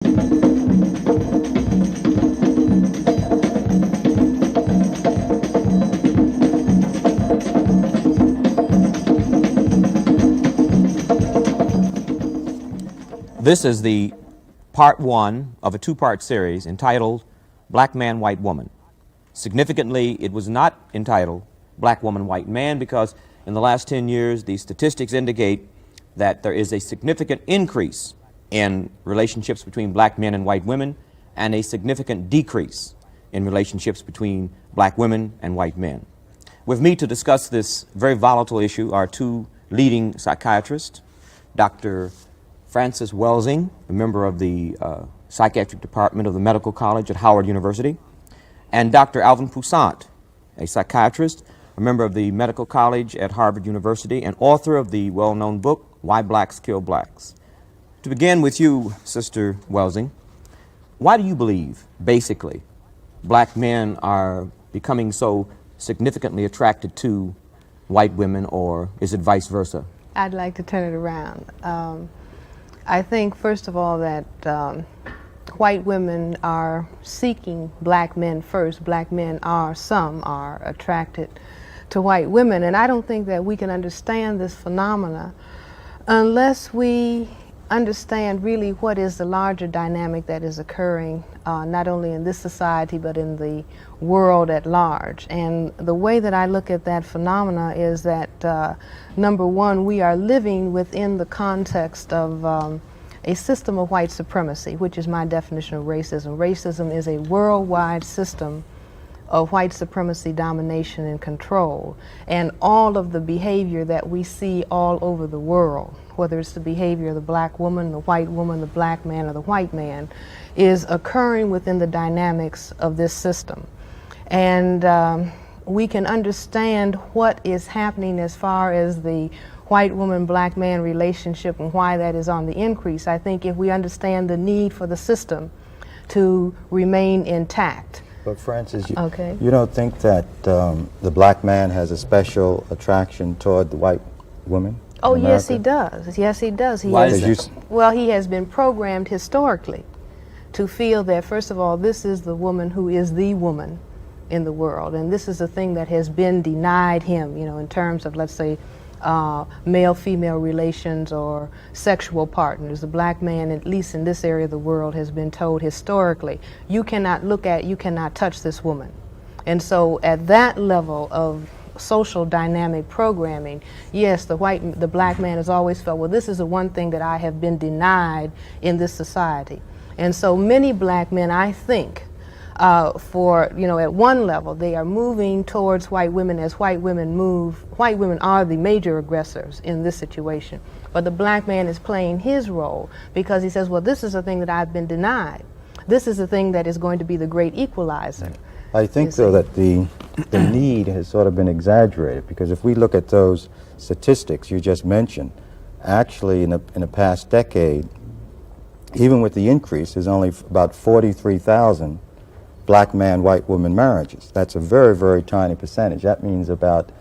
This is the part one of a two-part series entitled Black Man, White Woman. Significantly, it was not entitled Black Woman, White Man because in the last 10 years, the statistics indicate that there is a significant increase in relationships between black men and white women and a significant decrease in relationships between black women and white men. With me to discuss this very volatile issue are two leading psychiatrists, Dr. Cress Welsing, a member of the psychiatric department of the Medical College at Howard University, and Dr. Alvin Poussaint, a psychiatrist, a member of the Medical College at Harvard University, and author of the well-known book, Why Blacks Kill Blacks. To begin with you, Sister Welsing, why do you believe, basically, black men are becoming so significantly attracted to white women, or is it vice versa? I'd like to turn it around. I think, first of all, that white women are seeking black men first. Black men some are attracted to white women, and I don't think that we can understand this phenomena unless we understand really what is the larger dynamic that is occurring not only in this society but in the world at large. And the way that I look at that phenomena is that number one, we are living within the context of a system of white supremacy, which is my definition of racism. Racism is a worldwide system of white supremacy, domination, and control. And all of the behavior that we see all over the world, whether it's the behavior of the black woman, the white woman, the black man, or the white man, is occurring within the dynamics of this system. And we can understand what is happening as far as the white woman, black man relationship and why that is on the increase, I think, if we understand the need for the system to remain intact. But Francis, you don't think that the black man has a special attraction toward the white woman? Oh, yes, he does. Yes, he does. Why is that? Well, he has been programmed historically to feel that, first of all, this is the woman who is the woman in the world, and this is a thing that has been denied him, in terms of, let's say, male-female relations or sexual partners. The black man, at least in this area of the world, has been told historically, you cannot you cannot touch this woman. And so at that level of social dynamic programming, yes, the black man has always felt, well, this is the one thing that I have been denied in this society. And so many black men, I think, at one level, they are moving towards white women as white women move. White women are the major aggressors in this situation. But the black man is playing his role because he says, well, this is the thing that I've been denied. This is the thing that is going to be the great equalizer. I think, though, that the need has sort of been exaggerated, because if we look at those statistics you just mentioned, actually in the past decade, even with the increase, there's only about 43,000 black man, white woman marriages. That's a very, very tiny percentage. That means about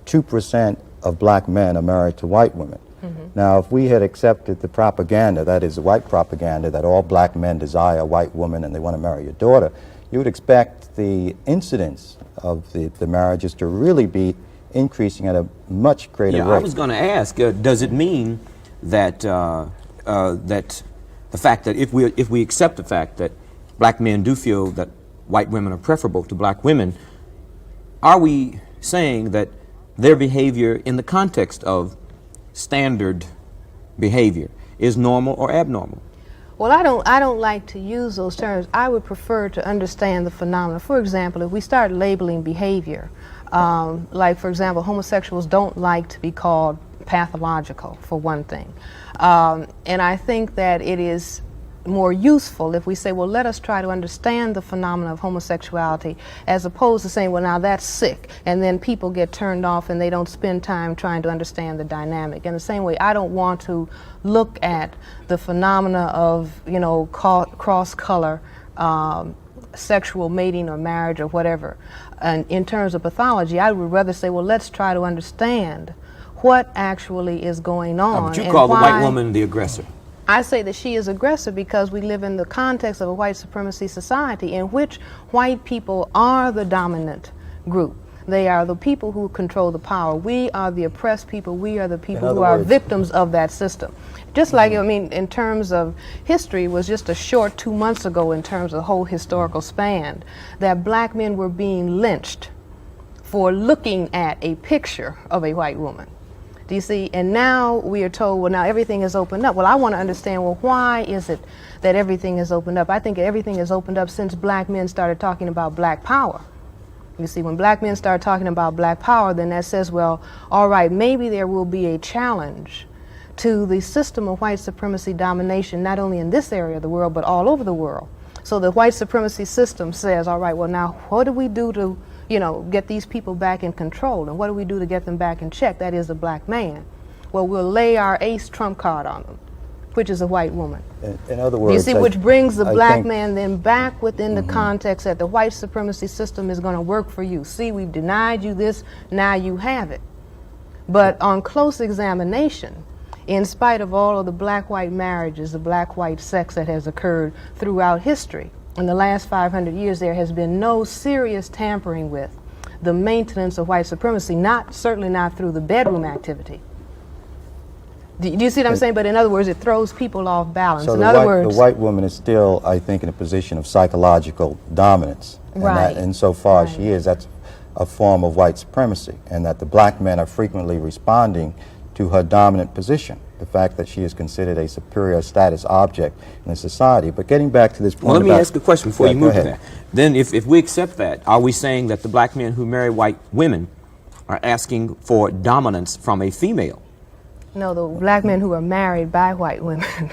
2% of black men are married to white women. Mm-hmm. Now, if we had accepted the propaganda, that is the white propaganda, that all black men desire a white woman and they want to marry your daughter, you would expect the incidence of the marriages to really be increasing at a much greater rate. I was going to ask, does it mean that that the fact that if we accept the fact that black men do feel that white women are preferable to black women, are we saying that their behavior in the context of standard behavior is normal or abnormal? Well, I don't like to use those terms. I would prefer to understand the phenomena. For example, if we start labeling behavior, like, for example, homosexuals don't like to be called pathological, for one thing. And I think that it is more useful if we say, well, let us try to understand the phenomena of homosexuality, as opposed to saying, well, now that's sick, and then people get turned off and they don't spend time trying to understand the dynamic. In the same way, I don't want to look at the phenomena of, cross-color sexual mating or marriage or whatever. And in terms of pathology, I would rather say, well, let's try to understand what actually is going on. But you call the white woman the aggressor. I say that she is aggressive because we live in the context of a white supremacy society in which white people are the dominant group. They are the people who control the power. We are the oppressed people. We are the people who are victims of that system. Just like, I mean, in terms of history, it was just a short 2 months ago in terms of the whole historical span that black men were being lynched for looking at a picture of a white woman. Do you see? And now we are told, well, now everything is opened up. Well, I want to understand, well, why is it that everything is opened up? I think everything is opened up since black men started talking about black power. You see, when black men start talking about black power, then that says, well, all right, maybe there will be a challenge to the system of white supremacy domination, not only in this area of the world, but all over the world. So the white supremacy system says, all right, well, now what do we do to, you know, get these people back in control? And what do we do to get them back in check? That is a black man. Well, we'll lay our ace trump card on them, which is a white woman. In other words, you see, which brings the black man then back within the context that the white supremacy system is going to work for you. See, we've denied you this, now you have it. But on close examination, in spite of all of the black-white marriages, the black-white sex that has occurred throughout history, in the last 500 years, there has been no serious tampering with the maintenance of white supremacy, certainly not through the bedroom activity. Do you see what I'm saying? But in other words, it throws people off balance. So in other words, the white woman is still, I think, in a position of psychological dominance. And right. that, insofar as she is, that's a form of white supremacy, and that the black men are frequently responding to her dominant position, the fact that she is considered a superior status object in society. But getting back to this point, well, let me ask a question before you move to ahead. that. Then if we accept that, are we saying that the black men who marry white women are asking for dominance from a female? no, the black men who are married by white women.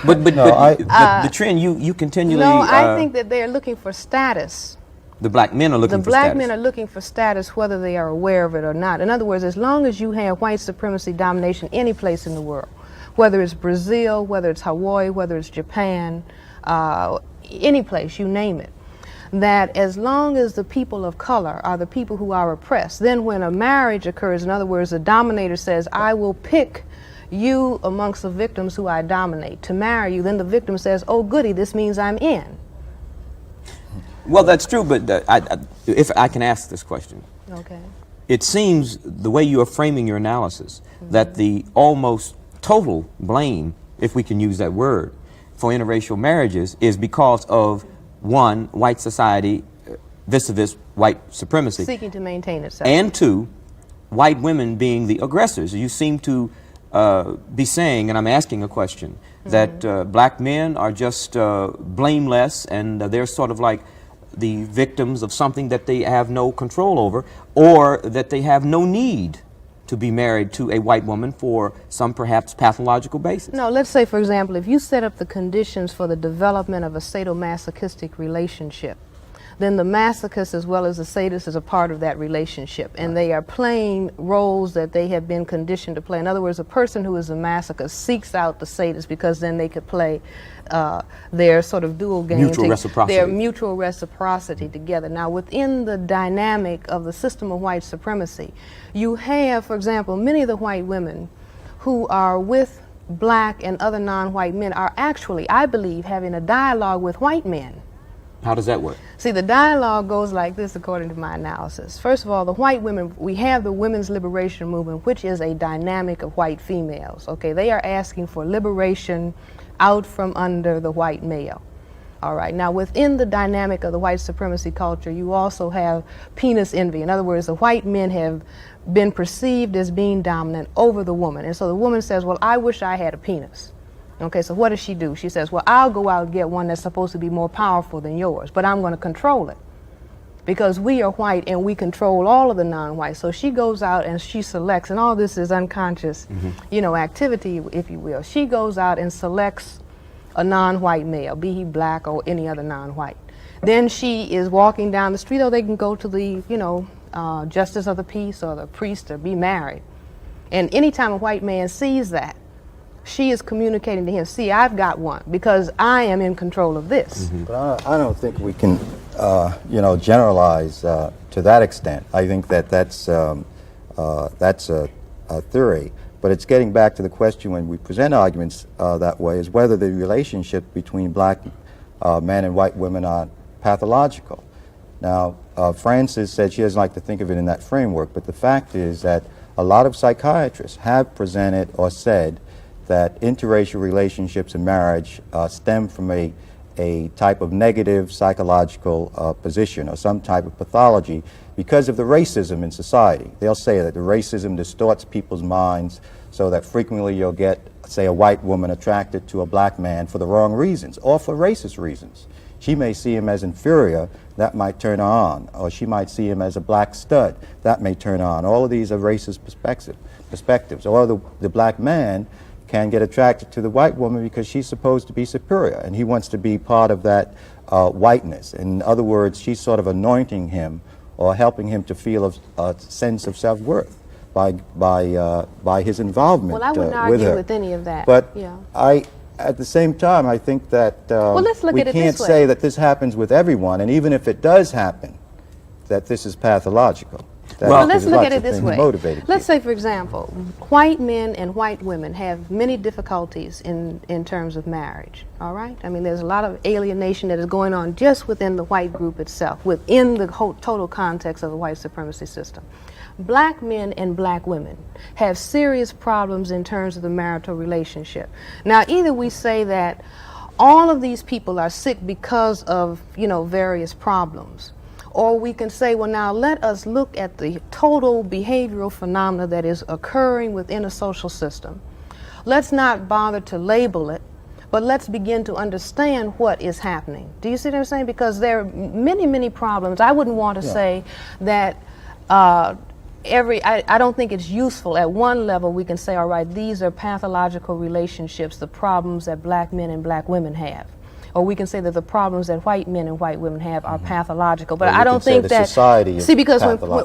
But the trend you continually... No, I think that they're looking for status. The black men are looking for status. The status. black men are looking for status whether they are aware of it or not. In other words, as long as you have white supremacy domination any place in the world, whether it's Brazil, whether it's Hawaii, whether it's Japan, any place, you name it, that as long as the people of color are the people who are oppressed, then when a marriage occurs, in other words, the dominator says, I will pick you amongst the victims who I dominate to marry you, then the victim says, oh goody, this means I'm in. Well, that's true, but if I can ask this question. Okay. It seems, the way you are framing your analysis, that the almost total blame, if we can use that word, for interracial marriages is because of, one, white society vis-a-vis white supremacy. Seeking to maintain itself. And two, white women being the aggressors. You seem to be saying, and I'm asking a question, that black men are just blameless and they're sort of like the victims of something that they have no control over, or that they have no need to be married to a white woman for some perhaps pathological basis. No, let's say, for example, if you set up the conditions for the development of a sadomasochistic relationship, then the masochist as well as the sadist is a part of that relationship, and they are playing roles that they have been conditioned to play. In other words, a person who is a masochist seeks out the sadist because then they could play their sort of dual game, mutual reciprocity. Their mutual reciprocity together. Now, within the dynamic of the system of white supremacy, you have, for example, many of the white women who are with black and other non-white men are actually, I believe, having a dialogue with white men. How does that work? See, the dialogue goes like this according to my analysis. First of all, the white women, we have the women's liberation movement, which is a dynamic of white females. Okay, they are asking for liberation out from under the white male. All right, now within the dynamic of the white supremacy culture, you also have penis envy. In other words, the white men have been perceived as being dominant over the woman. And so the woman says, well, I wish I had a penis. Okay, so what does she do? She says, well, I'll go out and get one that's supposed to be more powerful than yours, but I'm going to control it because we are white and we control all of the non-whites. So she goes out and she selects, and all this is unconscious, you know, activity, if you will. She goes out and selects a non-white male, be he black or any other non-white. Then she is walking down the street, or they can go to the, you know, justice of the peace or the priest or be married. And anytime a white man sees that, she is communicating to him, see, I've got one because I am in control of this. But I don't think we can, you know, generalize to that extent. I think that that's a theory. But it's getting back to the question when we present arguments that way, is whether the relationship between black men and white women are pathological. Now, Frances said she doesn't like to think of it in that framework, but the fact is that a lot of psychiatrists have presented or said that interracial relationships in marriage stem from a type of negative psychological position or some type of pathology because of the racism in society. They'll say that the racism distorts people's minds so that frequently you'll get, say, a white woman attracted to a black man for the wrong reasons or for racist reasons. She may see him as inferior, that might turn her on, or she might see him as a black stud, that may turn her on. All of these are racist perspectives. Or the black man can get attracted to the white woman because she's supposed to be superior, and he wants to be part of that whiteness. In other words, she's sort of anointing him or helping him to feel a sense of self-worth by his involvement with her. Well, I wouldn't argue with any of that. But yeah. At the same time, I think that let's look we at it can't this way. say that this happens with everyone, and even if it does happen, that this is pathological. Well, let's look at it this way. Let's say, for example, white men and white women have many difficulties in terms of marriage, all right? I mean, there's a lot of alienation that is going on just within the white group itself, within the whole total context of the white supremacy system. Black men and black women have serious problems in terms of the marital relationship. Now, either we say that all of these people are sick because of, various problems, or we can say, well, now let us look at the total behavioral phenomena that is occurring within a social system. Let's not bother to label it, but let's begin to understand what is happening. Do you see what I'm saying? Because there are many, many problems. I wouldn't want to say that I don't think it's useful. At one level, we can say, all right, these are pathological relationships, the problems that black men and black women have. Or we can say that the problems that white men and white women have are pathological. But I don't think that society is because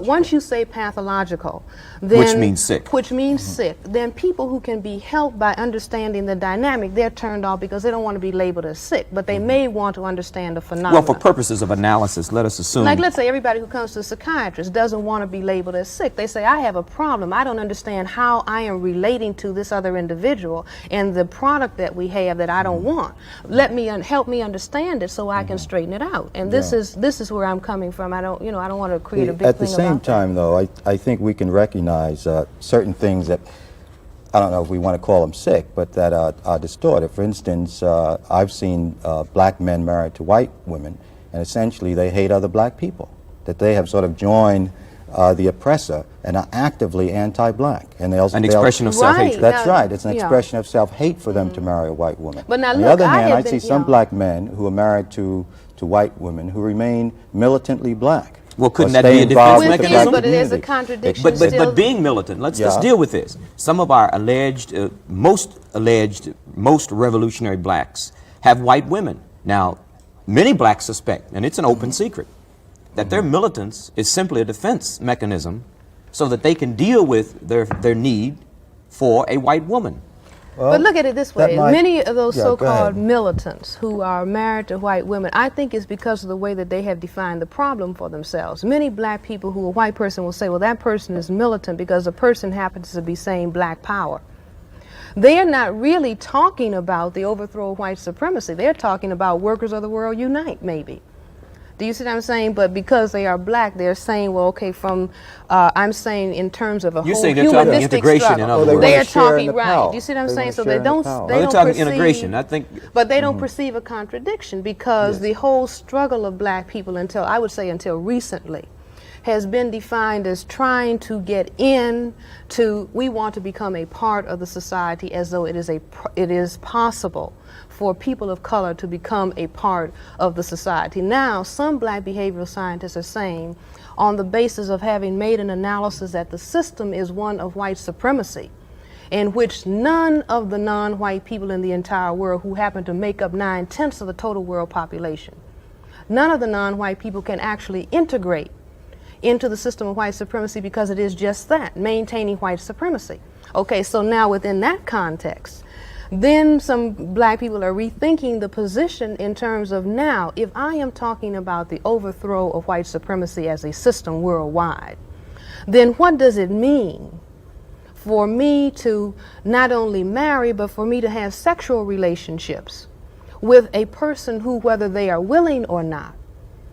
once you say pathological, then which means sick. Which means sick. Then people who can be helped by understanding the dynamic, they're turned off because they don't want to be labeled as sick, but they may want to understand the phenomenon. Well, for purposes of analysis, let us assume. Like, let's say everybody who comes to a psychiatrist doesn't want to be labeled as sick. They say, I have a problem. I don't understand how I am relating to this other individual and the product that we have that I don't want. Let me help me understand it so I can straighten it out. And this is where I'm coming from. I don't want to create a big thing about At the same time, though, I think we can recognize certain things that, I don't know if we want to call them sick, but that are distorted. For instance, I've seen black men married to white women, and essentially they hate other black people, that they have sort of joined the oppressor and are actively anti-black. And an expression of self-hatred. That's right. It's an expression of self-hate for them to marry a white woman. But now, on the other hand, I see some black men who are married to white women who remain militantly black. Well, couldn't that be a defense mechanism? But there's a contradiction. But being militant, let's deal with this. Some of our most revolutionary blacks have white women. Now, many blacks suspect, and it's an open secret, that their militance is simply a defense mechanism so that they can deal with their need for a white woman. Well, but look at it this way. Many of those so-called militants who are married to white women, I think it's because of the way that they have defined the problem for themselves. Many black people who a white person will say, well, that person is militant because the person happens to be saying black power. They are not really talking about the overthrow of white supremacy. They're talking about workers of the world unite, maybe. Do you see what I'm saying? But because they are black, they're saying, well, okay, I'm saying in terms of a whole humanistic struggle. They are talking right. Do you see what I'm saying? So they don't talking integration, I think. But they don't perceive a contradiction because the whole struggle of black people until recently has been defined as trying to get we want to become a part of the society as though it is possible for people of color to become a part of the society. Now, some black behavioral scientists are saying, on the basis of having made an analysis that the system is one of white supremacy, in which none of the non-white people in the entire world, who happen to make up 9/10 of the total world population, none of the non-white people can actually integrate into the system of white supremacy because it is just that, maintaining white supremacy. Okay, so now within that context, then some black people are rethinking the position in terms of, now, if I am talking about the overthrow of white supremacy as a system worldwide, then what does it mean for me to not only marry, but for me to have sexual relationships with a person who, whether they are willing or not,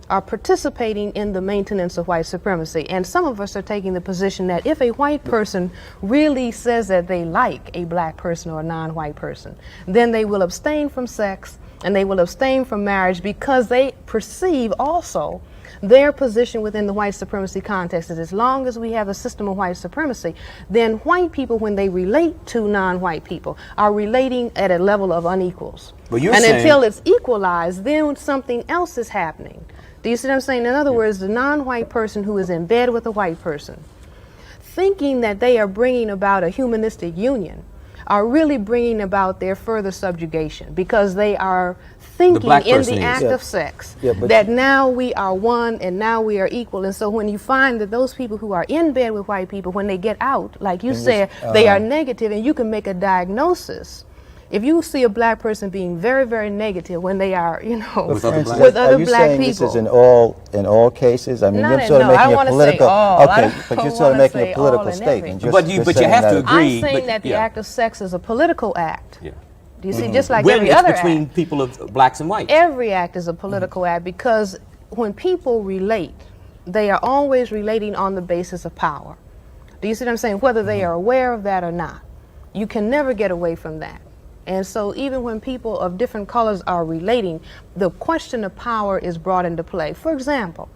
are participating in the maintenance of white supremacy. And some of us are taking the position that if a white person really says that they like a black person or a non-white person, then they will abstain from sex and they will abstain from marriage because they perceive also their position within the white supremacy context is as long as we have a system of white supremacy, then white people, when they relate to non-white people, are relating at a level of unequals. But you're and saying, until it's equalized, then something else is happening. Do you see what I'm saying? In other words, the non-white person who is in bed with a white person, thinking that they are bringing about a humanistic union, are really bringing about their further subjugation because they are thinking in the act of sex that now we are one and now we are equal. And so when you find that those people who are in bed with white people, when they get out, like you said, they are negative, and you can make a diagnosis. If you see a black person being very, very negative when they are, you know, with other black people. Are you saying this is in all cases? I mean, you're sort of making a political. Okay, but you're sort of making a political statement. But you have to agree. I'm saying that the act of sex is a political act. Yeah. Do you see? Just like when every it's other between act. people of blacks and whites. Every act is a political act because when people relate, they are always relating on the basis of power. Do you see what I'm saying? Whether they are aware of that or not, you can never get away from that. And so even when people of different colors are relating, the question of power is brought into play. For example,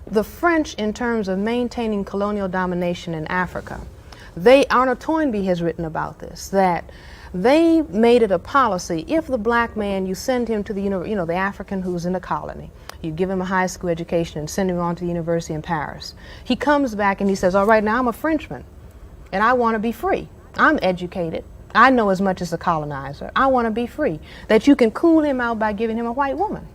the French, in terms of maintaining colonial domination in Africa, Arnold Toynbee has written about this, that they made it a policy, if the black man, you send him to the, the African who's in the colony, you give him a high school education and send him on to the university in Paris. He comes back and he says, all right, now I'm a Frenchman and I want to be free. I'm educated. I know as much as a colonizer. I want to be free. That you can cool him out by giving him a white woman.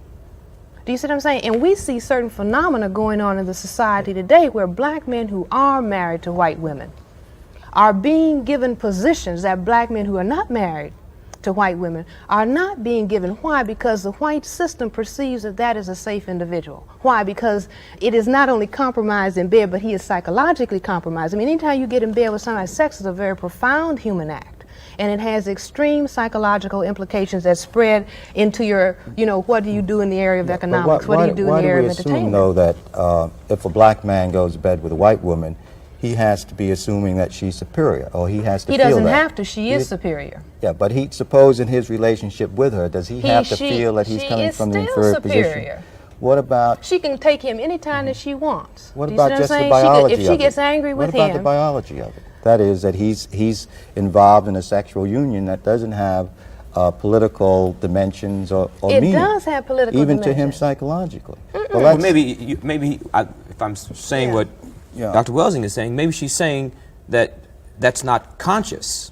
Do you see what I'm saying? And we see certain phenomena going on in the society today where black men who are married to white women are being given positions that black men who are not married to white women are not being given. Why? Because the white system perceives that that is a safe individual. Why? Because it is not only compromised in bed, but he is psychologically compromised. I mean, anytime you get in bed with somebody, sex is a very profound human act. And it has extreme psychological implications that spread into your, what do you do in the area of economics? What do you do in the area of entertainment? Why do we assume, though, that if a black man goes to bed with a white woman, he has to be assuming that she's superior, or he has to feel that? He doesn't have to. She is superior. Yeah, but suppose in his relationship with her, does he have to feel that he's coming from the inferior position? What about... She can take him anytime that she wants. What about just the biology of it? If she gets angry with him... What about the biology of it? That is, that he's involved in a sexual union that doesn't have political dimensions or meaning. It does have political even dimensions. to him psychologically. Well, maybe if I'm saying what Dr. Welsing is saying, maybe she's saying that that's not conscious,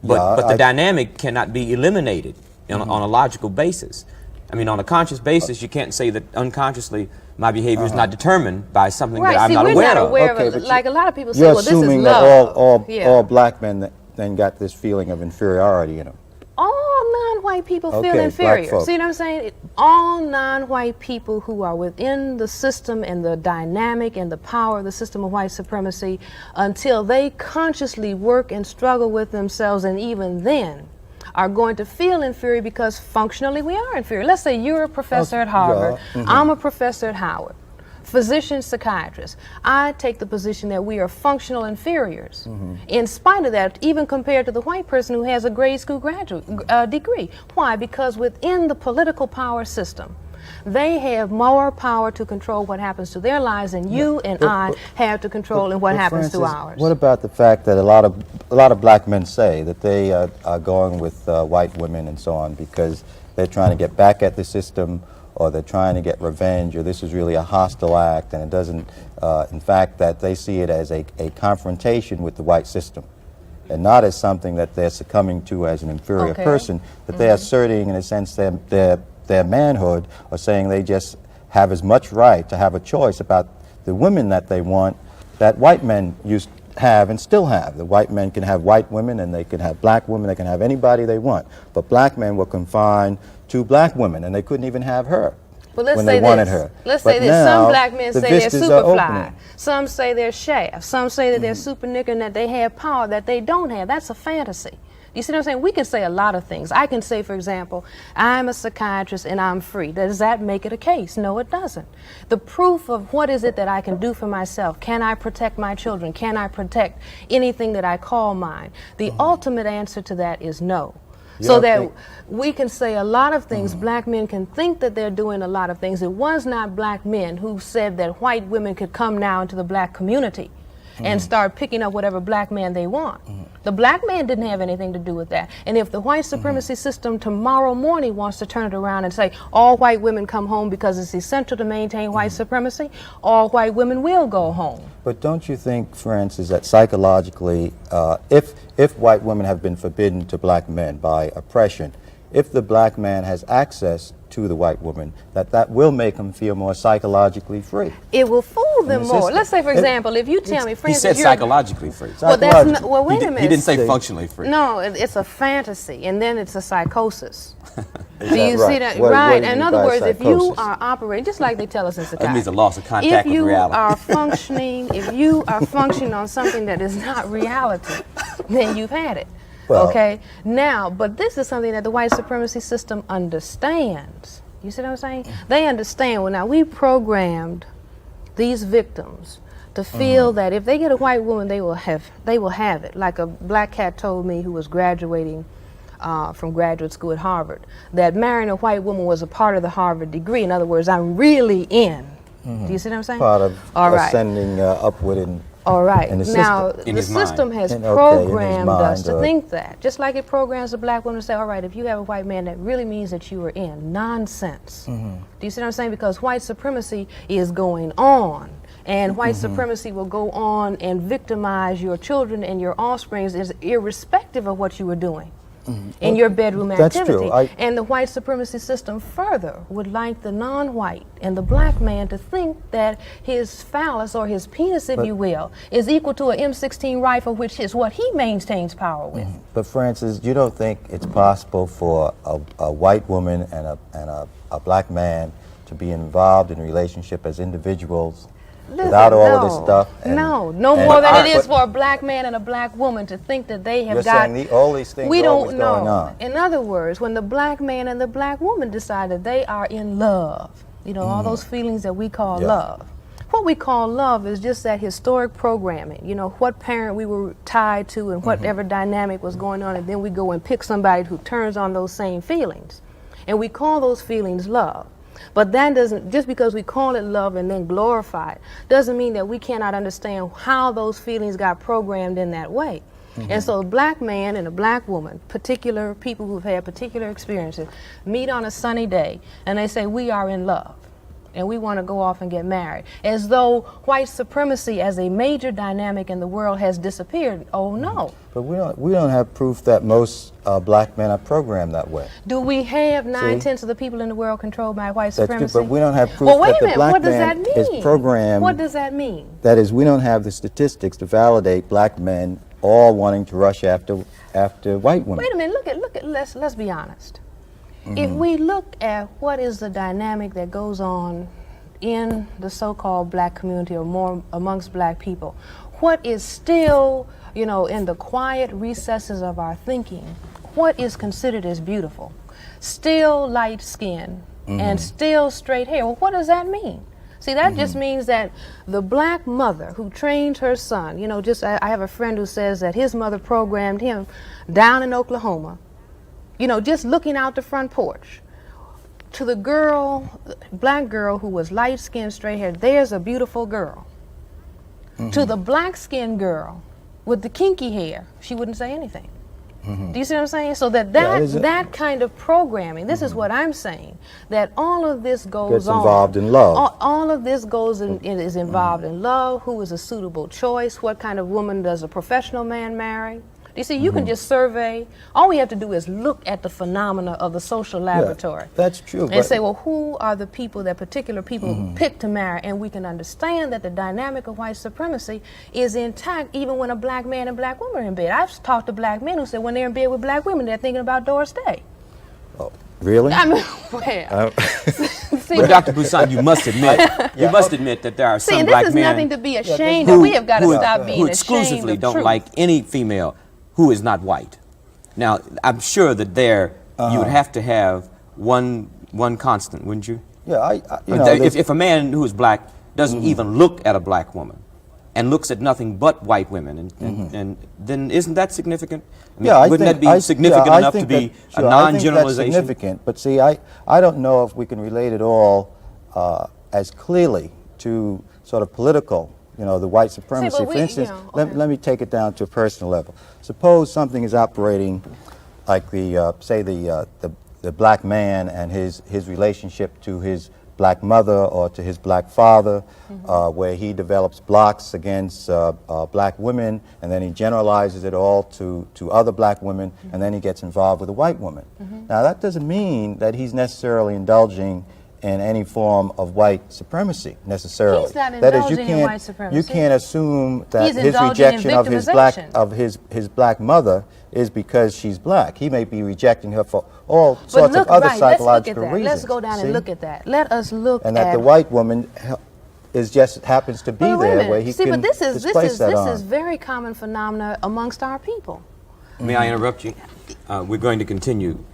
but the dynamic cannot be eliminated on a logical basis. I mean, on a conscious basis, you can't say that unconsciously my behavior is not determined by something that I'm not aware of. Okay, like a lot of people say, you're well, this is assuming love. that all black men then got this feeling of inferiority in them. All non-white people feel inferior. See what I'm saying? All non-white people who are within the system and the dynamic and the power of the system of white supremacy, until they consciously work and struggle with themselves, and even then, are going to feel inferior because functionally we are inferior. Let's say you're a professor at Harvard, I'm a professor at Howard, physician, psychiatrist. I take the position that we are functional inferiors. In spite of that, even compared to the white person who has a grade school graduate degree. Why? Because within the political power system, they have more power to control what happens to their lives than you and I have to control in what happens to ours. What about the fact that a lot of black men say that they are going with white women and so on because they're trying to get back at the system, or they're trying to get revenge, or this is really a hostile act, and it doesn't, in fact, that they see it as a confrontation with the white system, and not as something that they're succumbing to as an inferior person, that they're asserting, in a sense, their manhood, or saying they just have as much right to have a choice about the women that they want that white men used to have and still have. The white men can have white women, and they can have black women, they can have anybody they want. But black men were confined to black women, and they couldn't even have her. Well, let's when say they wanted this. her. Let's But say this. now, Some black men the say they're vistas are super fly. opening. Some say they're shaft. Some say that they're super nigger and that they have power that they don't have. That's a fantasy. You see what I'm saying? We can say a lot of things. I can say, for example, I'm a psychiatrist and I'm free. Does that make it a case? No, it doesn't. The proof of what is it that I can do for myself? Can I protect my children? Can I protect anything that I call mine? The ultimate answer to that is no. So that we can say a lot of things, black men can think that they're doing a lot of things. It was not black men who said that white women could come now into the black community and start picking up whatever black man they want. The black man didn't have anything to do with that. And if the white supremacy system tomorrow morning wants to turn it around and say all white women come home because it's essential to maintain white supremacy, all white women will go home. But don't you think, Francis, that psychologically, if white women have been forbidden to black men by oppression, if the black man has access to the white woman, that will make him feel more psychologically free? It will fool them the more. system. Let's say, for example, if you tell me, for He instance, said psychologically free. well, that's not, well, wait a minute. He didn't say functionally free. No, it's a fantasy, and then it's a psychosis. Do that you right? see that? What Right. do you In mean other by words, if you psychosis? are operating, just like they tell us in psychiatry. That means a loss of contact if with you reality. are functioning, if you are functioning on something that is not reality, then you've had it. Well- Okay? Now, but this is something that the white supremacy system understands. You see what I'm saying? They understand. Well, now we programmed these victims to feel that if they get a white woman, they will have it. Like a black cat told me who was graduating from graduate school at Harvard, that marrying a white woman was a part of the Harvard degree. In other words, I'm really in. Do you see what I'm saying? Part of All right. ascending upward in All right. in the Now, system. In the his mind. system has In his programmed us mind, to or- think that. Just like it programs a black woman to say, all right, if you have a white man, that really means that you are in. Nonsense. Do you see what I'm saying? Because white supremacy is going on. And white supremacy will go on and victimize your children and your offspring irrespective of what you were doing. In your bedroom That's activity. true. And the white supremacy system further would like the non-white and the black man to think that his phallus or his penis, if you will, is equal to an M16 rifle, which is what he maintains power with. But Francis, you don't think it's possible for a white woman and a black man to be involved in a relationship as individuals Listen, without all of this stuff? No and- more than it is but for a black man and a black woman to think that they have You're got. saying all these things we are don't always know. going on. In other words, when the black man and the black woman decide that they are in love, you know, all those feelings that we call Yeah. love. What we call love is just that historic programming, you know, what parent we were tied to and whatever dynamic was going on, and then we go and pick somebody who turns on those same feelings. And we call those feelings love. But that doesn't, just because we call it love and then glorify it, doesn't mean that we cannot understand how those feelings got programmed in that way. And so a black man and a black woman, particular people who've had particular experiences, meet on a sunny day and they say, we are in love and we want to go off and get married. As though white supremacy as a major dynamic in the world has disappeared. Oh no. But we don't have proof that most black men are programmed that way. Do we have See? 9/10 of the people in the world controlled by white That's true, supremacy? but we don't have proof Well, wait that a the minute. black What does that man mean? is programmed. What does that mean? That is, we don't have the statistics to validate black men all wanting to rush after white women. Wait a minute. Look at. Let's be honest. If we look at what is the dynamic that goes on in the so-called black community or more amongst black people, what is still, you know, in the quiet recesses of our thinking, what is considered as beautiful? Still light skin and still straight hair. Well, what does that mean? See, that just means that the black mother who trained her son, you know, I have a friend who says that his mother programmed him down in Oklahoma, you know, just looking out the front porch. To the girl, black girl who was light-skinned, straight-haired, there's a beautiful girl. To the black-skinned girl with the kinky hair, she wouldn't say anything. Do you see what I'm saying? So that kind of programming, this is what I'm saying, that all of this goes Gets on. involved in love. All of this is involved in love, who is a suitable choice, what kind of woman does a professional man marry. You see, you can just survey. All we have to do is look at the phenomena of the social laboratory. That's true. And say, well, who are the people, that particular people who pick to marry? And we can understand that the dynamic of white supremacy is intact even when a black man and black woman are in bed. I've talked to black men who say when they're in bed with black women, they're thinking about Doris Day. Oh, really? I mean, well, see, But Dr. Poussaint, you must admit, that there are see, some and black this is men nothing to be ashamed of. We have got to stop being who ashamed exclusively of don't truth. like any female who is not white. Now, I'm sure that there you would have to have one constant, wouldn't you? Yeah, you know, if a man who is black doesn't even look at a black woman and looks at nothing but white women, and then isn't that significant? I mean, yeah, wouldn't that be significant enough to be a non-generalization? Significant, but see, I don't know if we can relate it all as clearly to sort of political, you know, the white supremacy. but For instance, let me take it down to a personal level. Suppose something is operating like the black man and his relationship to his black mother or to his black father, where he develops blocks against black women, and then he generalizes it all to other black women, and then he gets involved with a white woman. Now, that doesn't mean that he's necessarily indulging in any form of white supremacy, necessarily. He's not That is, indulging in white supremacy. you can't assume that He's his indulging in rejection of victimization. his black mother is because she's black. He may be rejecting her for all sorts of other psychological reasons. Let's go down and look at that. Let us look and at that the white woman is just happens to be But wait a there minute. where he See, can but this displace that on. is very common phenomena amongst our people. May I interrupt you? We're going to continue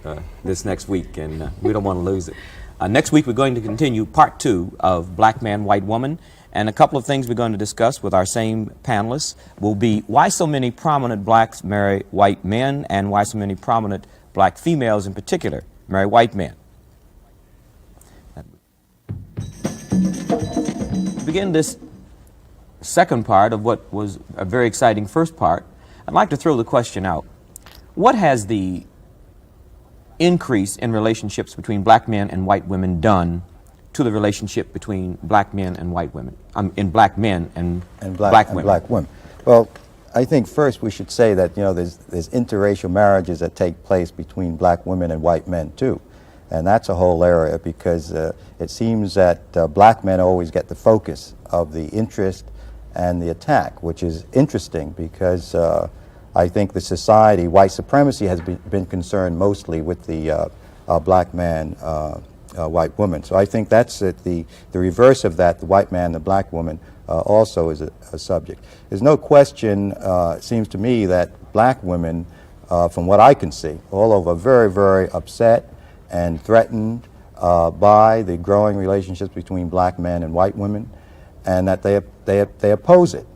this next week, and we don't want to lose it. Next week, we're going to continue part 2 of Black Man, White Woman, and a couple of things we're going to discuss with our same panelists will be why so many prominent blacks marry white men and why so many prominent black females in particular marry white men. To begin this second part of what was a very exciting first part, I'd like to throw the question out. What has the increase in relationships between black men and white women done to the relationship between black men and white women, in black men and black women? Black women. Well, I think first we should say that, you know, there's interracial marriages that take place between black women and white men too, and that's a whole area because it seems that black men always get the focus of the interest and the attack, which is interesting because I think the society, white supremacy, has been concerned mostly with the black man, white woman. So I think that's it. The reverse of that, the white man, the black woman, also is a subject. There's no question, it seems to me, that black women, from what I can see, all over, are very, very upset and threatened by the growing relationships between black men and white women, and that they oppose it.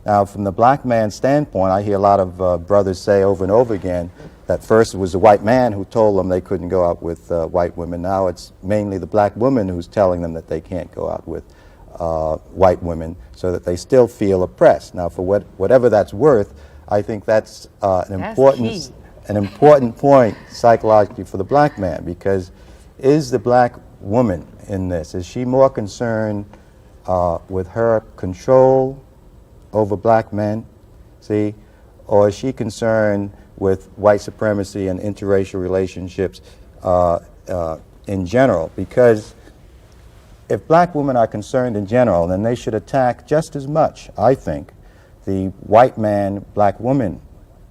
Now, from the black man's standpoint, I hear a lot of brothers say over and over again that first it was the white man who told them they couldn't go out with white women. Now it's mainly the black woman who's telling them that they can't go out with white women, so that they still feel oppressed. Now, for whatever that's worth, I think that's an important point psychologically for the black man, because is the black woman in this, is she more concerned with her control over black men, see, or is she concerned with white supremacy and interracial relationships in general? Because if black women are concerned in general, then they should attack just as much, I think, the white man, black woman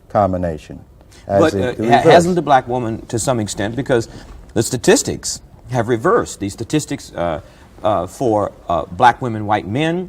combination. But hasn't the black woman, to some extent, because the statistics have reversed. These statistics for black women, white men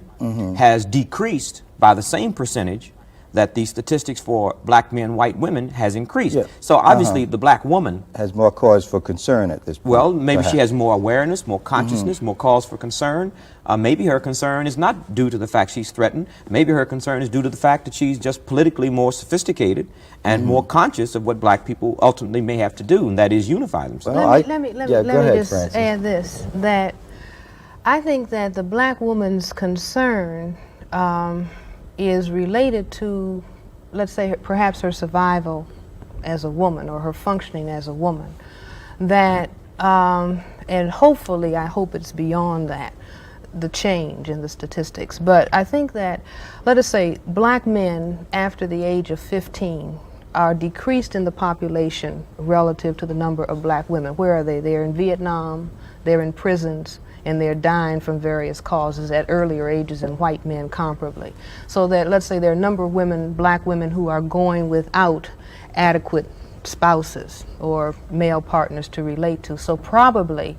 has decreased by the same percentage that the statistics for black men, white women has increased. Yeah. So obviously the black woman has more cause for concern at this point. Well, maybe she has more awareness, more consciousness, more cause for concern. Maybe her concern is not due to the fact she's threatened. Maybe her concern is due to the fact that she's just politically more sophisticated and more conscious of what black people ultimately may have to do, and that is unify themselves. Well, let me just add this, that I think that the black woman's concern is related to, let's say, perhaps her survival as a woman or her functioning as a woman. That, and hopefully, I hope it's beyond that, the change in the statistics. But I think that, let us say, black men after the age of 15 are decreased in the population relative to the number of black women. Where are they? They're in Vietnam, they're in prisons, and they're dying from various causes at earlier ages than white men comparably. So that, let's say, there are a number of women, black women, who are going without adequate spouses or male partners to relate to. So probably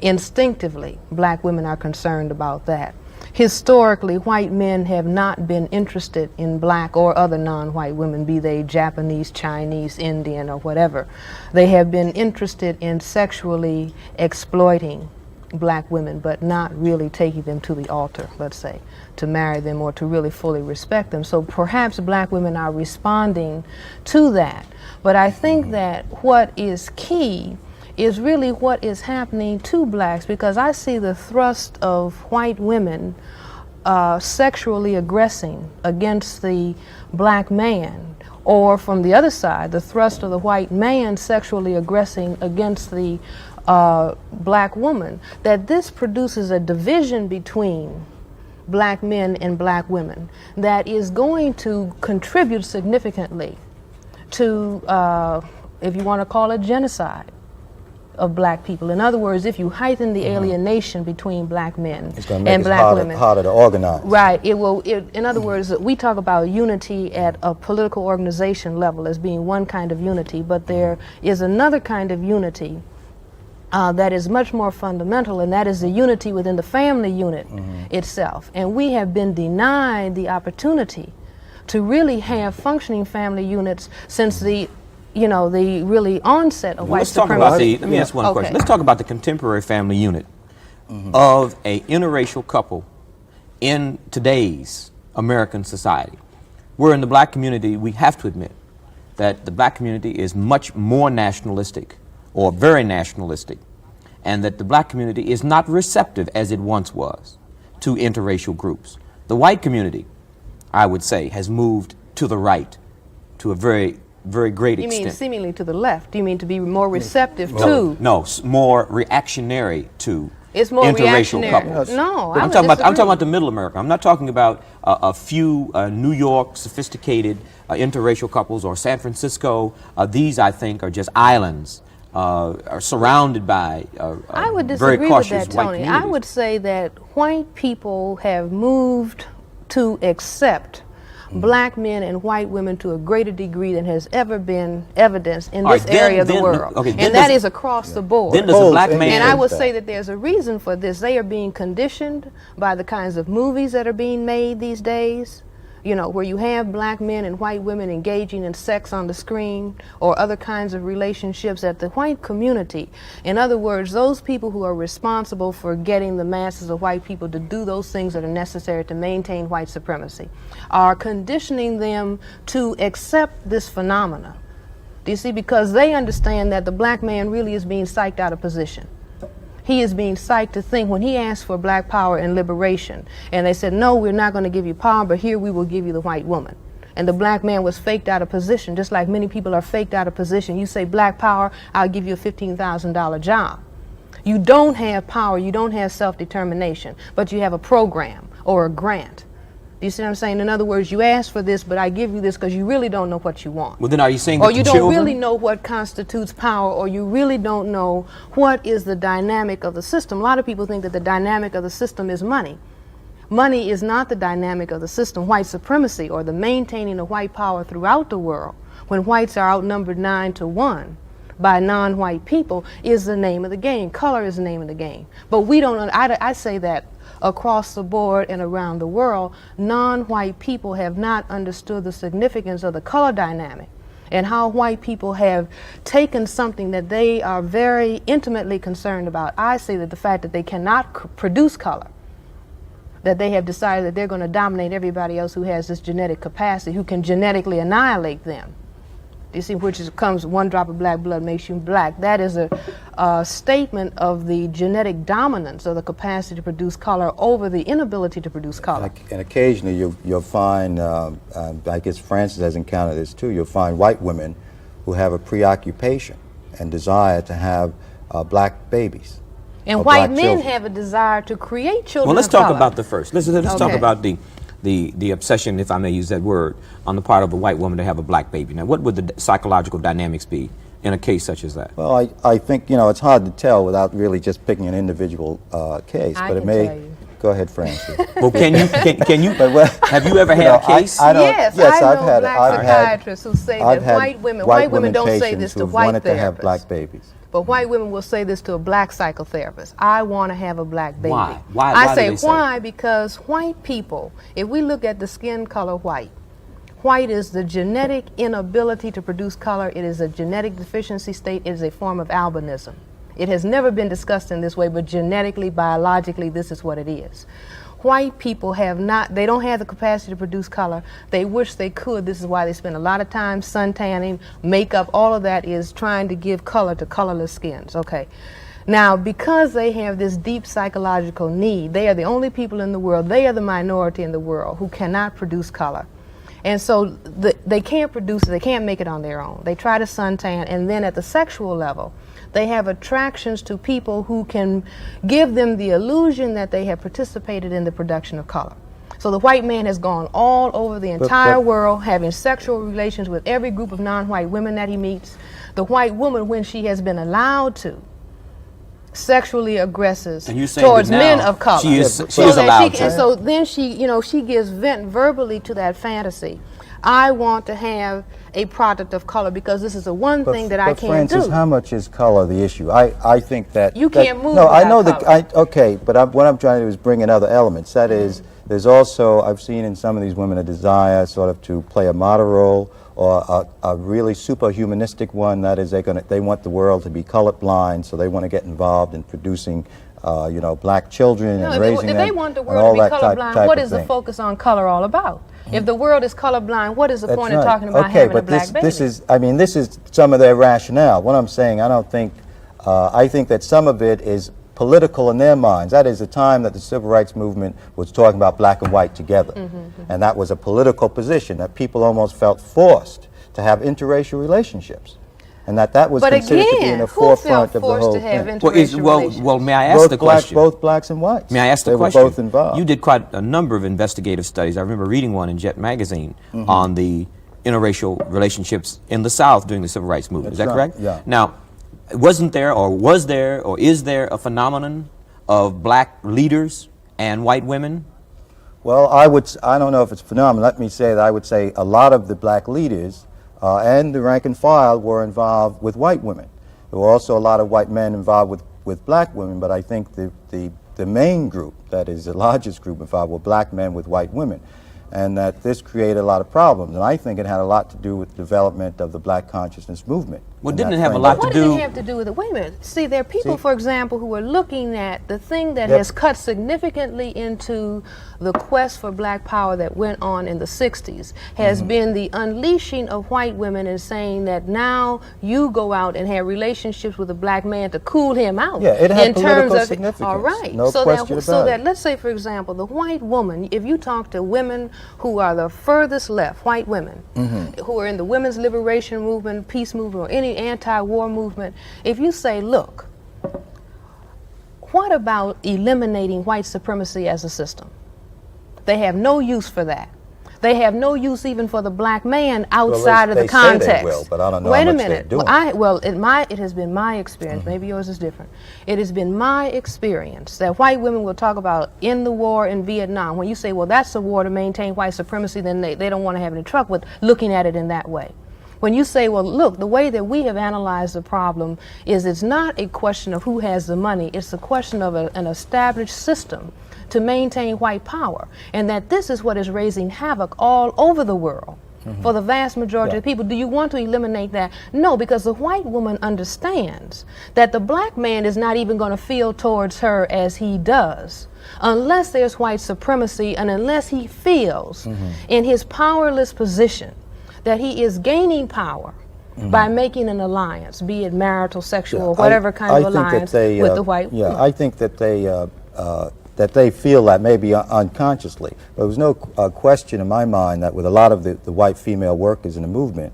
Instinctively, black women are concerned about that. Historically, white men have not been interested in black or other non-white women, be they Japanese, Chinese, Indian, or whatever. They have been interested in sexually exploiting black women, but not really taking them to the altar, let's say, to marry them or to really fully respect them. So perhaps black women are responding to that. But I think that what is key is really what is happening to blacks, because I see the thrust of white women sexually aggressing against the black man, or from the other side, the thrust of the white man sexually aggressing against the black woman, that this produces a division between black men and black women that is going to contribute significantly to, if you want to call it, genocide of black people. In other words, if you heighten the alienation between black men and black women, it's harder to organize. Right. It will. In other words, we talk about unity at a political organization level as being one kind of unity, but there is another kind of unity that is much more fundamental, and that is the unity within the family unit itself. And we have been denied the opportunity to really have functioning family units since the the really onset of white supremacy. Let me ask one question. Let's talk about the contemporary family unit of a interracial couple in today's American society. We're in the black community, we have to admit that the black community is much more nationalistic, or very nationalistic, and that the black community is not receptive as it once was to interracial groups. The white community, I would say, has moved to the right to a very great extent. You mean seemingly to the left? Do you mean to be more receptive to? No, more reactionary to it's more interracial reactionary. couples. No, I'm talking about the middle America. I'm not talking about a few New York sophisticated interracial couples or San Francisco. These, I think, are just islands, are surrounded by I would very disagree cautious with that, white Tony. communities. I would say that white people have moved to accept black men and white women to a greater degree than has ever been evidenced in this area of the world. And that is across the board. Then does a black man... And I would say that there's a reason for this. They are being conditioned by the kinds of movies that are being made these days, where you have black men and white women engaging in sex on the screen or other kinds of relationships at the white community. In other words, those people who are responsible for getting the masses of white people to do those things that are necessary to maintain white supremacy are conditioning them to accept this phenomena. Do you see? Because they understand that the black man really is being psyched out of position. He is being psyched to think when he asked for black power and liberation, and they said, no, we're not going to give you power, but here we will give you the white woman. And the black man was faked out of position, just like many people are faked out of position. You say black power, I'll give you a $15,000 job. You don't have power, you don't have self-determination, but you have a program or a grant. Do you see what I'm saying? In other words, you ask for this, but I give you this because you really don't know what you want. Well, then are you saying or that you the don't children... really know what constitutes power, or you really don't know what is the dynamic of the system. A lot of people think that the dynamic of the system is money. Money is not the dynamic of the system. White supremacy, or the maintaining of white power throughout the world, when whites are outnumbered 9-1 by non-white people, is the name of the game. Color is the name of the game. But we don't, I say that across the board and around the world, non-white people have not understood the significance of the color dynamic and how white people have taken something that they are very intimately concerned about. I say that the fact that they cannot produce color, that they have decided that they're going to dominate everybody else who has this genetic capacity, who can genetically annihilate them. You see, which comes one drop of black blood makes you black. That is a statement of the genetic dominance of the capacity to produce color over the inability to produce color. And occasionally you'll find, I guess Francis has encountered this too, you'll find white women who have a preoccupation and desire to have black babies. And white men have a desire to create children Well, let's of talk color. about the first. Let's talk about the obsession, if I may use that word, on the part of a white woman to have a black baby. Now, what would the psychological dynamics be in a case such as that? Well, I think, it's hard to tell without really just picking an individual case. I but it can may... tell you. Go ahead, Francis. Well, can you have you ever had a case? Yes, I know I've black psychiatrists who say that white women don't say this to white wanted to have therapists. black babies. But white women will say this to a black psychotherapist. I want to have a black baby. Why? Why I do say they say why? Because white people, if we look at the skin color white, white is the genetic inability to produce color. It is a genetic deficiency state. It is a form of albinism. It has never been discussed in this way, but genetically, biologically, this is what it is. White people they don't have the capacity to produce color. They wish they could. This is why they spend a lot of time sun tanning, makeup, all of that is trying to give color to colorless skins, okay? Now, because they have this deep psychological need, they are the only people in the world, they are the minority in the world who cannot produce color. And so they can't produce it, they can't make it on their own. They try to suntan, and then at the sexual level, they have attractions to people who can give them the illusion that they have participated in the production of color. So the white man has gone all over the entire world having sexual relations with every group of non-white women that he meets. The white woman, when she has been allowed to, sexually aggressive towards men of color. She is allowed to. And so then she gives vent verbally to that fantasy. I want to have a product of color because this is the one thing that I can't do. Francis, how much is color the issue? I think that you can't move. No, I know color. okay, but what I'm trying to do is bring in other elements. That is, there's also, I've seen in some of these women a desire sort of to play a model role or a really superhumanistic one. That is, they want the world to be colorblind, so they want to get involved in producing black children and raising them. If they want the world to be colorblind, what is the focus on color all about? If the world is colorblind, what is the point of talking about having a black baby? This is some of their rationale. What I'm saying, I think that some of it is political in their minds. That is the time that the civil rights movement was talking about black and white together. And that was a political position that people almost felt forced to have interracial relationships. And that was considered to be in the forefront of the whole thing. Well, may I ask the question? Both blacks and whites. May I ask the question? They were both involved. You did quite a number of investigative studies. I remember reading one in Jet magazine on the interracial relationships in the South during the civil rights movement. Is that correct? Yeah. Now, wasn't there, or was there, or is there a phenomenon of black leaders and white women? Well, I don't know if it's a phenomenon. Let me say that I would say a lot of the black leaders and the rank and file were involved with white women. There were also a lot of white men involved with black women, but I think the main group, that is the largest group involved, were black men with white women. And that this created a lot of problems. And I think it had a lot to do with the development of the black consciousness movement. Well, didn't it have a lot to do? What did it have to do with it? Wait a minute. See, there are people, for example, who are looking at the thing that has cut significantly into the quest for black power that went on in the 60s has been the unleashing of white women and saying that now you go out and have relationships with a black man to cool him out. Yeah, it had political significance. All right. No question about it. Let's say, for example, the white woman, if you talk to women who are the furthest left, white women, who are in the women's liberation movement, peace movement, or any anti-war movement, if you say, look, what about eliminating white supremacy as a system? They have no use for that. They have no use even for the black man outside of the context. Say they will, but I don't know Wait how a much minute. they're doing. It has been my experience. Maybe yours is different. It has been my experience that white women will talk about in the war in Vietnam. When you say, well, that's a war to maintain white supremacy, then they don't want to have any trouble with looking at it in that way. When you say, well, look, the way that we have analyzed the problem is it's not a question of who has the money. It's a question of an established system to maintain white power, and that this is what is raising havoc all over the world for the vast majority of people. Do you want to eliminate that? No, because the white woman understands that the black man is not even going to feel towards her as he does unless there's white supremacy and unless he feels in his powerless position that he is gaining power by making an alliance, be it marital, sexual, or whatever kind of alliance with the white woman. I think that they feel that maybe unconsciously. But there was no question in my mind that with a lot of the white female workers in the movement,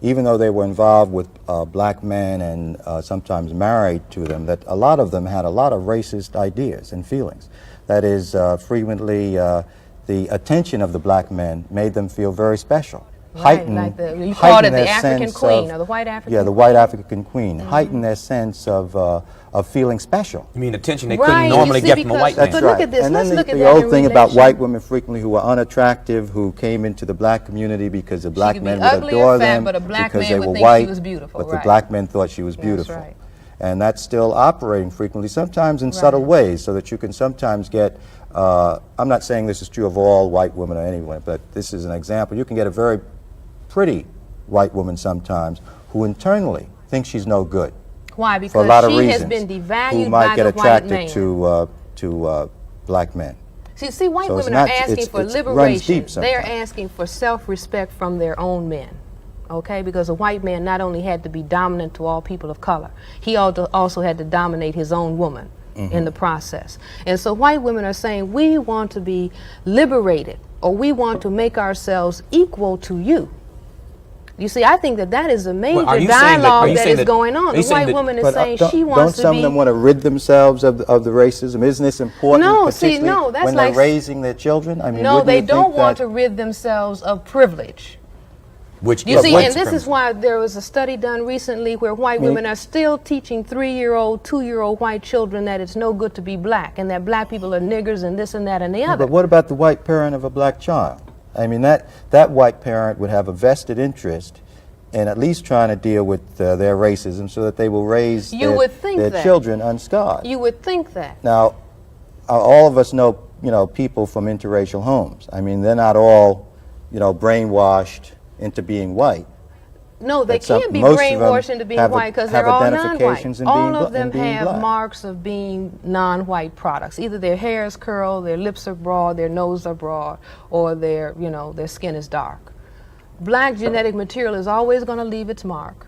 even though they were involved with black men and sometimes married to them, that a lot of them had a lot of racist ideas and feelings. That is, frequently the attention of the black men made them feel very special. Right, like you called it the African queen, or the white African queen. Yeah, the white African queen. Heighten their sense of feeling special. You mean attention they couldn't normally get from a white man? That's right. Look at this. And Let's then look at the old thing about white women frequently who were unattractive, who came into the black community because the black men would adore them but a black because man they would were think white, she was beautiful, but the black men thought she was beautiful. That's right. And that's still operating frequently, sometimes in subtle ways, so that you can sometimes get, I'm not saying this is true of all white women or anyone, but this is an example. You can get a very pretty white woman sometimes who internally thinks she's no good. Why? For a lot Because of she has reasons, been devalued who might by get the white man. attracted to black men. See, white So it's women are not- asking it's- for it's runs liberation. deep They are sometimes. asking for self-respect from their own men. Okay, because a white man not only had to be dominant to all people of color, he also had to dominate his own woman in the process. And so white women are saying, we want to be liberated, or we want to make ourselves equal to you. You see, I think that is a major dialogue that is going on. The white woman is saying she wants to be... Don't some of them want to rid themselves of the racism? Isn't this important, No, see, particularly no, that's when like... they're raising their children? I mean, no, wouldn't they you don't think want that- to rid themselves of privilege. Which You see, white and this is supremacy. why there was a study done recently where white women are still teaching 3-year-old, 2-year-old white children that it's no good to be black, and that black people are niggers and this and that and the other. But what about the white parent of a black child? I mean, that white parent would have a vested interest in at least trying to deal with their racism so that they will raise their children unscarred. You would think that. Now, all of us know, people from interracial homes. I mean, they're not all, brainwashed into being white. No, they But some- can't be most of them brainwashed into being have white because have they're all identifications non-white. in All being of them in being have black. marks of being non-white products. Either their hair is curled, their lips are broad, their nose are broad, or their skin is dark. Black genetic material is always going to leave its mark.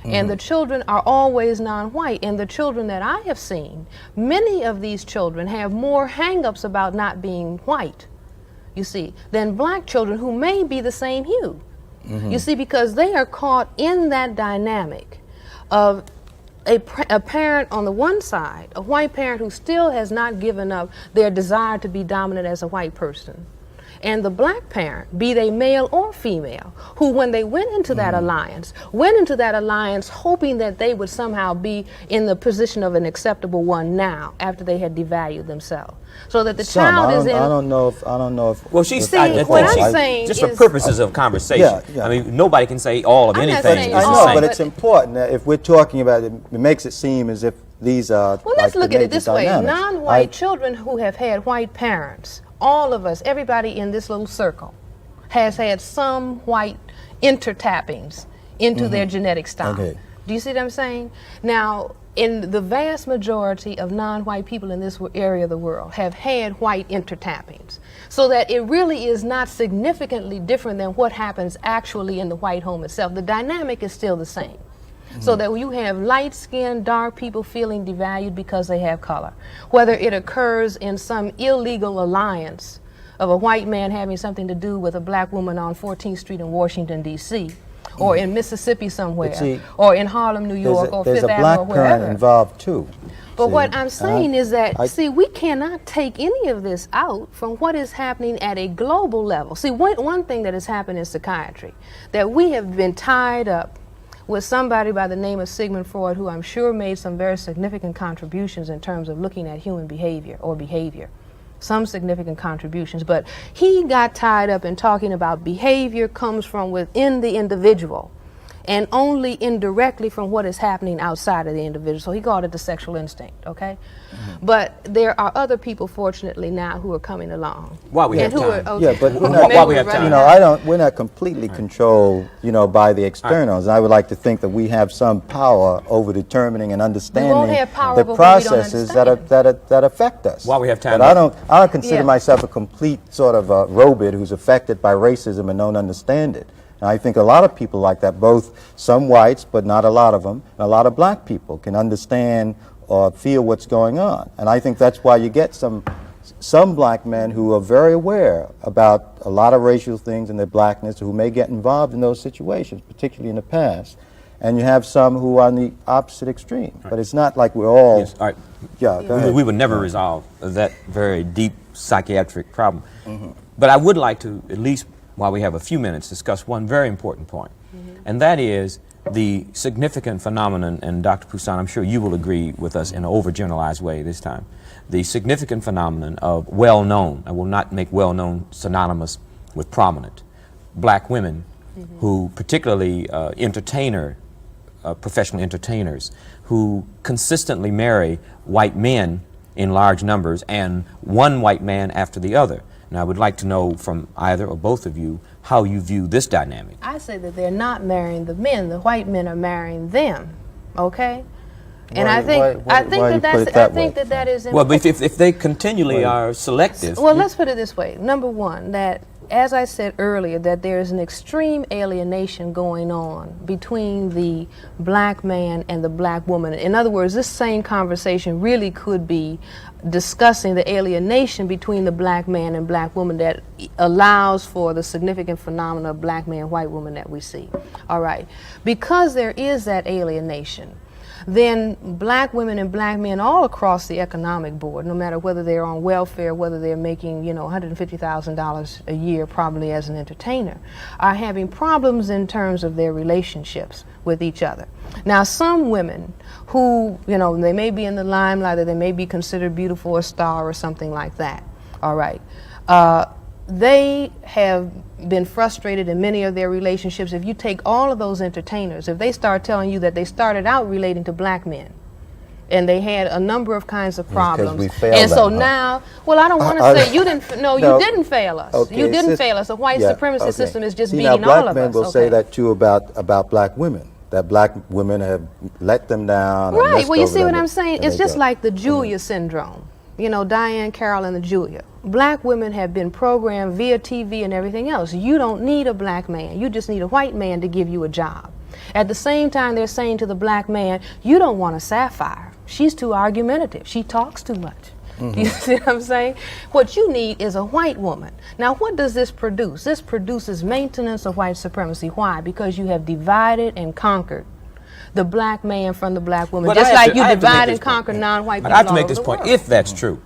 And the children are always non-white. And the children that I have seen, many of these children have more hang-ups about not being white, you see, than black children who may be the same hue. You see, because they are caught in that dynamic of a parent on the one side, a white parent who still has not given up their desire to be dominant as a white person, and the black parent, be they male or female, who when they went into that alliance hoping that they would somehow be in the position of an acceptable one now after they had devalued themselves. So that the child is in... I don't know if... Well, she's... See, I think what I'm she's- saying just for is- purposes of conversation. Yeah. I mean, nobody can say all of I'm not anything. saying It's I the know, same. but it's important. If we're talking about it, it makes it seem as if these are Well, let's look at it this way. dynamics. Non-white children who have had white parents, all of us, everybody in this little circle, has had some white intertappings into their genetic stock. Okay. Do you see what I'm saying? Now, in the vast majority of non-white people in this area of the world have had white intertappings, so that it really is not significantly different than what happens actually in the white home itself. The dynamic is still the same. So that you have light-skinned, dark people feeling devalued because they have color. Whether it occurs in some illegal alliance of a white man having something to do with a black woman on 14th Street in Washington, D.C., or in Mississippi somewhere, see, or in Harlem, New York, or there's Fifth a Avenue, black or parent wherever. involved too. But See, what I'm saying is that, I- see, we cannot take any of this out from what is happening at a global level. See, one thing that has happened in psychiatry, that we have been tied up with somebody by the name of Sigmund Freud, who I'm sure made some very significant contributions in terms of looking at human behavior, some significant contributions, but he got tied up in talking about behavior comes from within the individual and only indirectly from what is happening outside of the individual. So he called it the sexual instinct, okay? But there are other people, fortunately, now who are coming along. While we And have who time. are, okay. Yeah, but we're While not, we have time. we're not completely controlled, by the externals. I would like to think that we have some power over determining and understanding have power the over what we don't processes understand. that affect us. While we have time, But I don't consider Yeah. myself a complete sort of robot who's affected by racism and don't understand it. And I think a lot of people like that, both some whites, but not a lot of them, and a lot of black people can understand or feel what's going on. And I think that's why you get some black men who are very aware about a lot of racial things in their blackness, who may get involved in those situations, particularly in the past. And you have some who are on the opposite extreme. But it's not like we're all... Yes, all right. Yeah, go ahead. We would never resolve that very deep psychiatric problem. But I would like to, at least while we have a few minutes, discuss one very important point. And that is the significant phenomenon, and Dr. Poussaint, I'm sure you will agree with us in an overgeneralized way this time, the significant phenomenon of well-known, I will not make well-known synonymous with prominent, black women who, particularly entertainer professional entertainers who consistently marry white men in large numbers and one white man after the other. Now, I would like to know from either or both of you how you view this dynamic. I say that they're not marrying the men. The white men are marrying them. Okay. And I think that is well, but if they continually are selective. Well, let's put it this way. Number one, that as I said earlier, that there is an extreme alienation going on between the black man and the black woman. In other words, this same conversation really could be discussing the alienation between the black man and black woman that allows for the significant phenomena of black man, white woman that we see. All right. Because there is that alienation, then black women and black men all across the economic board, no matter whether they're on welfare, whether they're making, you know, $150,000 a year probably as an entertainer, are having problems in terms of their relationships with each other. Now, some women who, you know, they may be in the limelight, or they may be considered beautiful or star or something like that, all right, they have been frustrated in many of their relationships. If you take all of those entertainers, if they start telling you that they started out relating to black men and they had a number of kinds of problems, and so now, well, I don't want to say you didn't. No, you didn't fail us. Okay, you didn't fail us. The white supremacy system is just beating now, all black of us. men will say that too about black women. That black women have let them down. Right. Well, you see what I'm saying? It's just like the Julia syndrome. You know, Diane Carroll and the Julia. Black women have been programmed via TV and everything else. You don't need a black man. You just need a white man to give you a job. At the same time, they're saying to the black man, you don't want a sapphire. She's too argumentative. She talks too much. You see what I'm saying? What you need is a white woman. Now, what does this produce? This produces maintenance of white supremacy. Why? Because you have divided and conquered the black man from the black woman, just like you divide and conquer non-white people. I have to make this point, if that's true.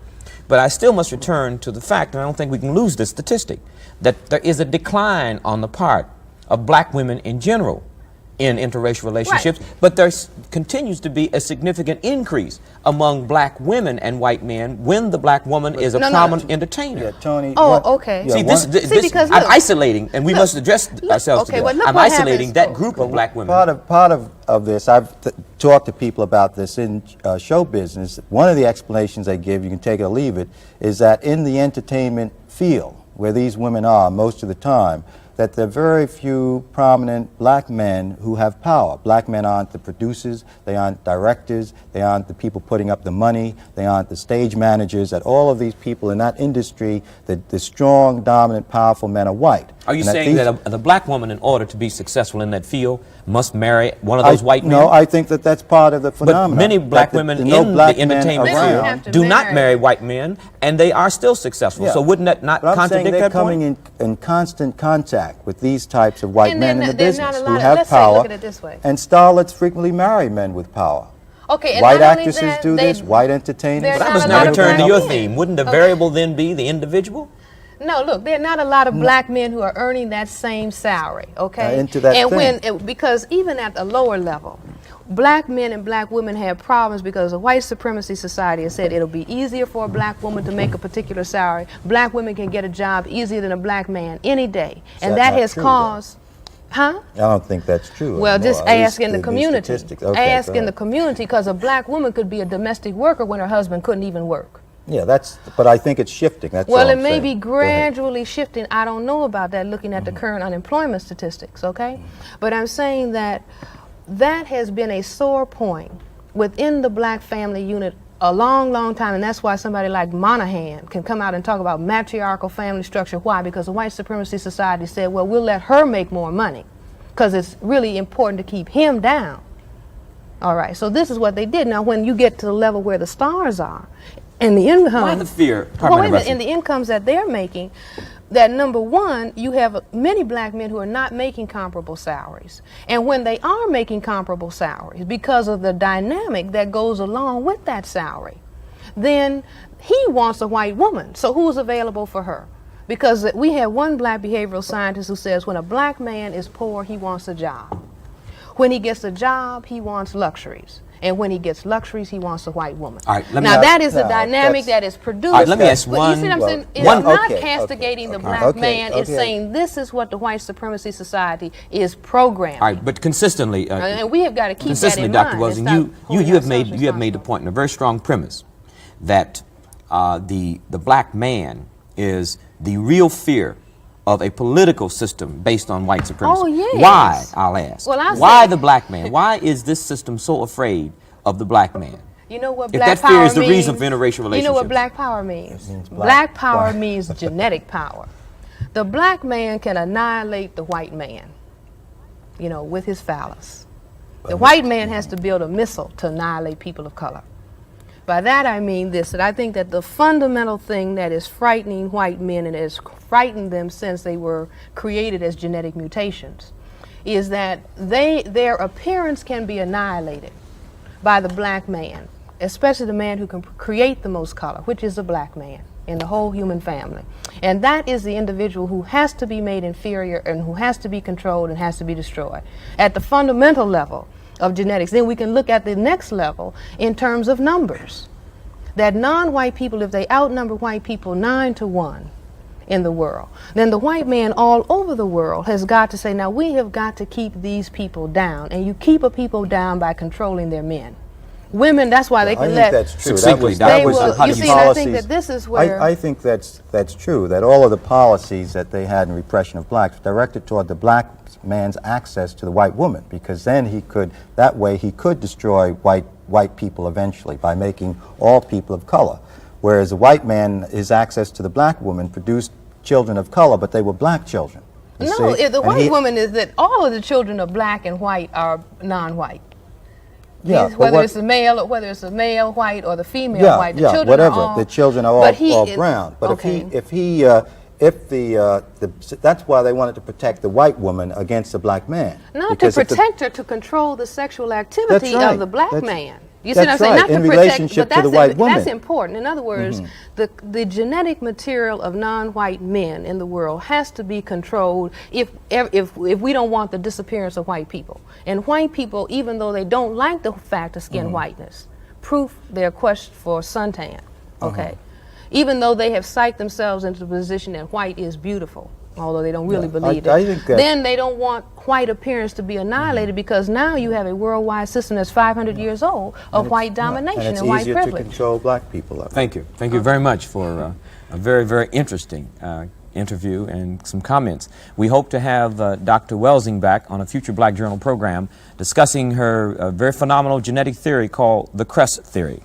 But I still must return to the fact, and I don't think we can lose this statistic, that there is a decline on the part of black women in general in interracial relationships, but there continues to be a significant increase among black women and white men when the black woman is a prominent entertainer. Yeah, Tony. Okay. See, because I'm isolating, and we must address ourselves to that. I'm isolating that group of black women. Part of this, I've talked to people about this in show business. One of the explanations they give, you can take it or leave it, is that in the entertainment field, where these women are most of the time, that there are very few prominent black men who have power. Black men aren't the producers, they aren't directors, they aren't the people putting up the money, they aren't the stage managers, that all of these people in that industry, the strong, dominant, powerful men are white. Are you saying that the black woman, in order to be successful in that field, must marry one of those white men? No, I think that that's part of the phenomenon. But many black women in the entertainment field do not marry white men, and they are still successful. So wouldn't that not contradict that point? I'm saying they're coming in constant contact with these types of white men in the business who have have power, look at it this way. and starlets frequently marry men with power. Okay, and white actresses do this, white entertainers. But I must now return to your theme. Wouldn't the variable then be the individual? No, look, there are not a lot of black men who are earning that same salary, okay? Into that and because even at a lower level, black men and black women have problems because the white supremacy society has said it'll be easier for a black woman to make a particular salary. Black women can get a job easier than a black man any day. And that has caused... Huh? I don't think that's true. Well, just ask in the community. Ask in the community, because a black woman could be a domestic worker when her husband couldn't even work. Yeah, but I think it's shifting. That's well, all it I'm may saying. be gradually shifting. I don't know about that looking at the current unemployment statistics, okay? But I'm saying that that has been a sore point within the black family unit a long, long time, and that's why somebody like Monahan can come out and talk about matriarchal family structure. Why? Because the white supremacy society said, well, we'll let her make more money because it's really important to keep him down. All right, so this is what they did. Now, when you get to the level where the stars are, and the income... Why the fear? In the incomes that they're making, that number one, you have many black men who are not making comparable salaries. And when they are making comparable salaries, because of the dynamic that goes along with that salary, then he wants a white woman. So who's available for her? Because we have one black behavioral scientist who says when a black man is poor, he wants a job. When he gets a job, he wants luxuries. And when he gets luxuries, he wants a white woman. All right, let me now, ask- that is the No, dynamic that's- that is produced. All right, let me ask But one- you see what I'm well, saying? It's one- not okay, castigating the okay, black okay, man. It's okay. saying this is what the white supremacy society is programming. All right, but consistently, And we have got to keep that consistently, in Dr. mind. Welsing, you have made the point in a very strong premise that the black man is the real fear of a political system based on white supremacy. Oh, yes. Why, I'll ask? Well, I'll why say- the black man? Why is this system so afraid of the black man? You know what If black that power fear is the means? reason for interracial relationships. You know what black power means? means Black black. power Why? means genetic power. The black man can annihilate the white man, you know, with his phallus. The white man has to build a missile to annihilate people of color. By that I mean this, that I think that the fundamental thing that is frightening white men and has frightened them since they were created as genetic mutations is that their appearance can be annihilated by the black man, especially the man who can create the most color, which is the black man in the whole human family. And that is the individual who has to be made inferior and who has to be controlled and has to be destroyed. At the fundamental level of genetics, then we can look at the next level in terms of numbers. That non-white people, if they outnumber white people 9-1 in the world, then the white man all over the world has got to say, now we have got to keep these people down. And you keep a people down by controlling their men. Women, that's why they I can think let... that's true. Succinctly, That was They will- the you see, policies. and I think that this is where- I think that's true, that all of the policies that they had in repression of blacks were directed toward the black man's access to the white woman, because then that way he could destroy white people eventually by making all people of color. Whereas the white man, his access to the black woman produced children of color, but they were black children. you No, see? the And white woman is that all of the children of black and white are non-white. Yeah, Whether but what- it's the male, or whether it's the male white or the female yeah, white, the yeah, children whatever. are all. The children are but he all is- brown. But okay. that's why they wanted to protect the white woman against the black man. Not to Because if the- protect her, to control the sexual activity That's right. of the black That's- man. You see what I'm that's saying? right, Not to in protect, relationship but to the that's white That's woman. important. In other words, the genetic material of non-white men in the world has to be controlled if we don't want the disappearance of white people. And white people, even though they don't like the fact of skin whiteness, proof their quest for suntan. Okay, even though they have psyched themselves into the position that white is beautiful, although they don't really believe I it, think that- then they don't want white appearance to be annihilated because now you have a worldwide system that's 500 years old of white domination and it's and white easier privilege. to control black people. Thank you. Thank you very much for a very, very interesting interview and some comments. We hope to have Dr. Welsing back on a future Black Journal program discussing her very phenomenal genetic theory called the Cress theory.